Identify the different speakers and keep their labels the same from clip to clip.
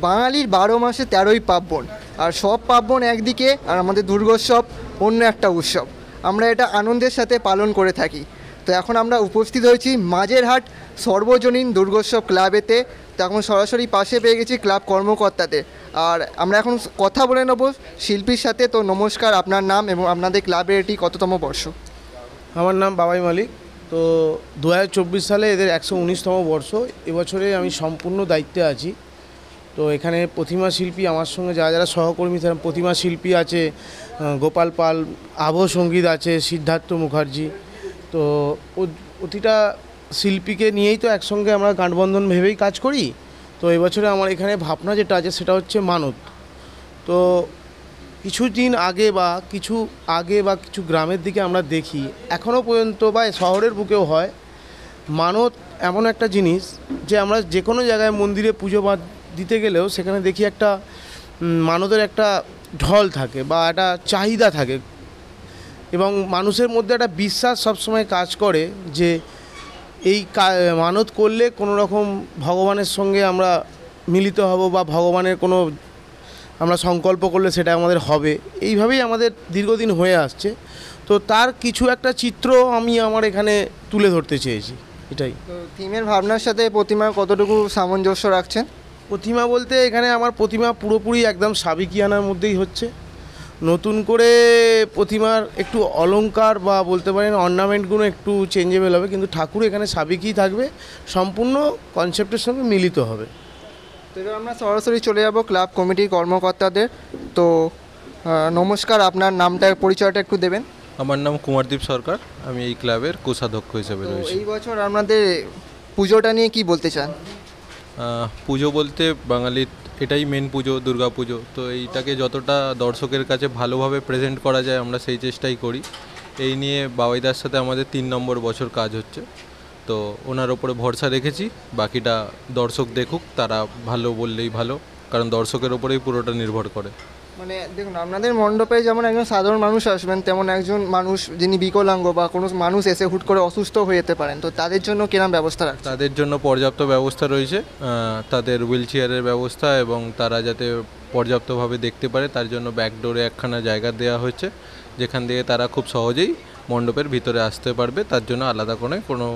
Speaker 1: বাঙালির 12 মাসে 13ই পার্বণ, আর সব পার্বণ একদিকে আর আমাদের দুর্গোৎসব অন্য একটা উৎসব। আমরা এটা আনন্দের সাথে পালন করে থাকি। তো এখন আমরা উপস্থিত হয়েছি মাঝেরহাট সর্বজনীন দুর্গোৎসব ক্লাবেতে। তো এখন সরাসরি পাশে পেয়ে গেছি ক্লাব কর্মকর্তাদের, আর আমরা এখন কথা বলে নেব শিল্পীর সাথে। তো নমস্কার, আপনার নাম এবং আপনাদের ক্লাবের এটি কততম বর্ষ?
Speaker 2: আমার নাম বাবাই মালিক। তো 2024 সালে এদের 119তম বর্ষ। এবছরে আমি সম্পূর্ণ দায়িত্বে আছি। তো এখানে প্রতিমা শিল্পী, আমার সঙ্গে যারা যারা সহকর্মী থাকেন, প্রতিমা শিল্পী আছে গোপাল পাল, আবহ সঙ্গীত আছে সিদ্ধার্থ মুখার্জি। তো প্রতিটা শিল্পীকে নিয়েই তো একসঙ্গে আমরা গাঁটবন্ধন ভেবেই কাজ করি। তো এবছরে আমার এখানে ভাবনা যেটা আছে সেটা হচ্ছে মানত। তো কিছুদিন আগে বা কিছু গ্রামের দিকে আমরা দেখি, এখনও পর্যন্ত বা শহরের বুকেও হয়, মানত এমন একটা জিনিস যে আমরা যে কোনো জায়গায় মন্দিরে পুজো দিতে গেলেও সেখানে দেখি একটা মানতের একটা ঢল থাকে বা একটা চাহিদা থাকে, এবং মানুষের মধ্যে একটা বিশ্বাস সবসময় কাজ করে যে এই মানত করলে কোনো রকম ভগবানের সঙ্গে আমরা মিলিত হব বা ভগবানের কোনো আমরা সংকল্প করলে সেটা আমাদের হবে। এইভাবেই আমাদের দীর্ঘদিন হয়ে আসছে। তো তার কিছু একটা চিত্র আমি আমার এখানে তুলে ধরতে চেয়েছি, এটাই।
Speaker 1: তো থিমের ভাবনার সাথে প্রতিমার কতটুকু সামঞ্জস্য রাখছেন?
Speaker 2: প্রতিমা বলতে এখানে আমার প্রতিমা পুরোপুরি একদম সাবেকিয়ানার মধ্যেই হচ্ছে। নতুন করে প্রতিমার একটু অলংকার বা বলতে পারেন অর্নামেন্টগুলো একটু চেঞ্জেবল হবে, কিন্তু ঠাকুর এখানে সাবেকিই থাকবে, সম্পূর্ণ কনসেপ্টের সঙ্গে মিলিত হবে।
Speaker 1: তো এবার আমরা সরাসরি চলে যাব ক্লাব কমিটির কর্মকর্তাদের। তো নমস্কার, আপনার নামটা পরিচয়টা একটু দেবেন?
Speaker 3: আমার নাম কুমারদীপ সরকার, আমি এই ক্লাবের কোষাধ্যক্ষ হিসেবে রয়েছি।
Speaker 1: এই বছর আপনাদের পুজোটা নিয়ে কি বলতে চান?
Speaker 3: পুজো বলতে বাঙালির এটাই মেন পুজো, দুর্গা পুজো। তো এইটাকে যতটা দর্শকের কাছে ভালোভাবে প্রেজেন্ট করা যায় আমরা সেই চেষ্টাই করি। এই নিয়ে বাবাইদার সাথে আমাদের 3 নম্বর বছর কাজ হচ্ছে। তো ওনার ওপরে ভরসা রেখেছি, বাকিটা দর্শক দেখুক, তারা ভালো বললেই ভালো, কারণ দর্শকের ওপরেই পুরোটা নির্ভর করে।
Speaker 1: মানে দেখুন, আপনাদের মণ্ডপে যেমন একজন সাধারণ মানুষ আসবেন, তেমন একজন মানুষ যিনি বিকলাঙ্গ বা কোনো মানুষ এসে হুট করে অসুস্থ হয়ে যেতে পারেন, তো তাদের জন্য কিরকম ব্যবস্থা রাখছে?
Speaker 3: তাদের জন্য পর্যাপ্ত ব্যবস্থা রয়েছে, তাদের হুইল চেয়ারের ব্যবস্থা, এবং তারা যাতে পর্যাপ্তভাবে দেখতে পারে তার জন্য ব্যাকডোরে একখানা জায়গা দেওয়া হয়েছে, যেখান দিয়ে তারা খুব সহজেই মণ্ডপের ভিতরে আসতে পারবে। তার জন্য আলাদা করে কোনো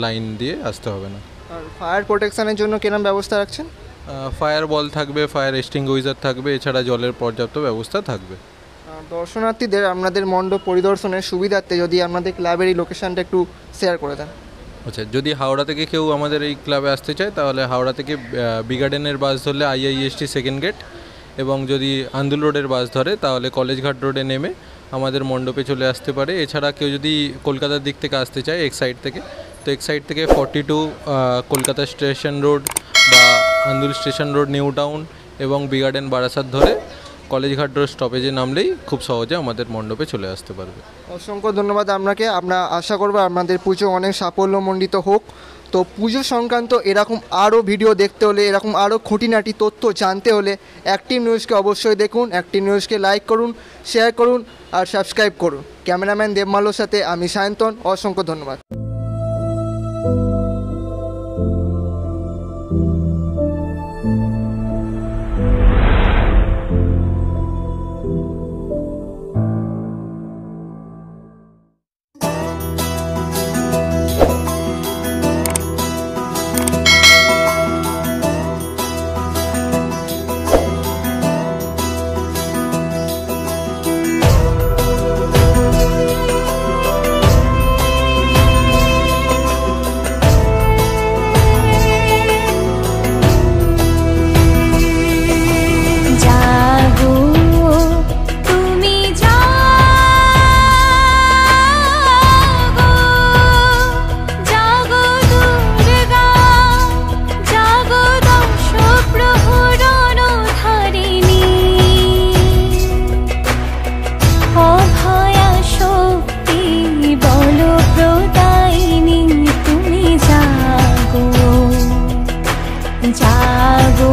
Speaker 3: লাইন দিয়ে আসতে হবে না।
Speaker 1: আর ফায়ার প্রোটেকশনের জন্য কিরকম ব্যবস্থা রাখছেন?
Speaker 3: ফায়ার বল থাকবে, ফায়ার এক্সটিংগুইজার থাকবে, এছাড়া জলের পর্যাপ্ত ব্যবস্থা থাকবে।
Speaker 1: দর্শনার্থীদের আপনাদের মণ্ডপ পরিদর্শনের সুবিধার্থে যদি আপনাদের ক্লাবের এই লোকেশনটা একটু শেয়ার করে দেন।
Speaker 3: আচ্ছা, যদি হাওড়া থেকে কেউ আমাদের এই ক্লাবে আসতে চায় তাহলে হাওড়া থেকে বি গার্ডেনের বাস ধরলে IIST সেকেন্ড গেট, এবং যদি আন্দুল রোডের বাস ধরে তাহলে কলেজঘাট রোডে নেমে আমাদের মণ্ডপে চলে আসতে পারে। এছাড়া কেউ যদি কলকাতার দিক থেকে আসতে চায় এক্সাইড থেকে, তো এক্সাইড থেকে 42 কলকাতা স্টেশন রোড বা Andul station road new town এবং বি গার্ডেন বারাসাত ধরে কলেজঘাট রোড স্টপেজে নামলেই খুব সহজে আমাদের মণ্ডপে চলে আসতে পারবে।
Speaker 1: অসংখ্য ধন্যবাদ আপনাকে। আমরা আশা করব আপনাদের পুজো অনেক সাফল্যমণ্ডিত হোক। তো পুজো সংক্রান্ত এরকম আরও ভিডিও দেখতে হলে, এরকম আরও খুঁটিনাটি তথ্য জানতে হলে অ্যাক্টিভ নিউজকে অবশ্যই দেখুন। অ্যাক্টিভ নিউজকে লাইক করুন, শেয়ার করুন আর সাবস্ক্রাইব করুন। ক্যামেরাম্যান দেবমালোর সাথে আমি সায়ন্তন, অসংখ্য ধন্যবাদ।
Speaker 4: জাগো